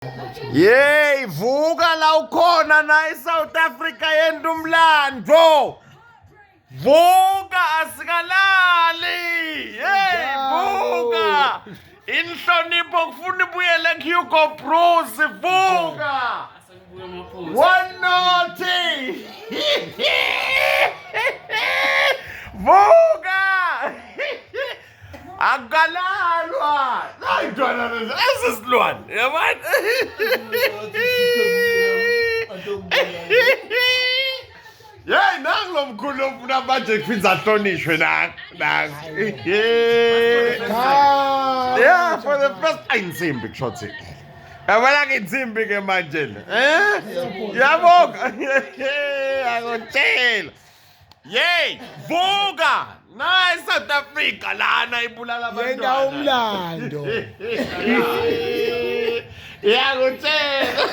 Yey, vuka la ukhona na eSouth Africa yenda umlando. Vuka asikalali. Hey, vuka. Inhlonipho kufuna ibuyele kuHugo Bruce, vuka. One naughty. Vuka. Akalalwa. Hayi ntwana lezi esisilwane, yabona? Yey, nangu lo mkhulu ofuna manje kuphinza ahlonishwe nangu. Yeah, for the first time insimbi kushothi. Yabona ke insimbi ke manje le. Yabonga. Akutshela. Yey, vuka. Na eSouth Africa lana ibulala abantwana. Yenda umlando. Yakutshela.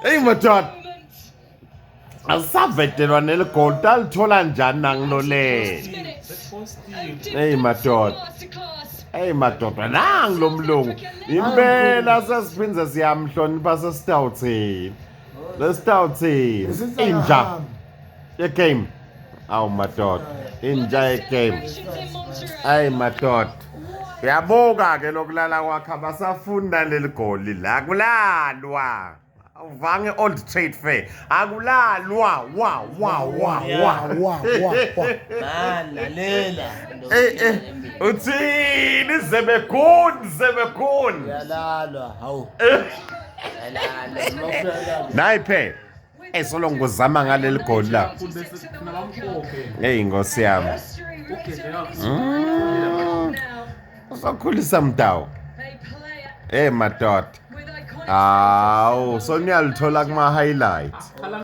Hey madoda. Asavetelwa neligold alithola njani nangilole. Hey madoda. Hey madoda nangu lo mlungu. Impela sesiphinze siyamhlonipha sesitawuthini. Lesitawuthini. Inja. Ye game. Awu madoda. Inja ye game. Hey madoda. Uyabuka ke lokulala kwakhe abasafunda leli goli la kulalwa. Uvange Old Trade Fair. Akulalwa wa. Lalela. Uthini zebekuni. Yalalwa, hawu. Yalala. Nayiphe. Esolongo uzama ngaleli goli la. Hey Nkosi yami. Usakhulisa mdawo. Hey madoda. Awu, so niyalithola kuma highlight.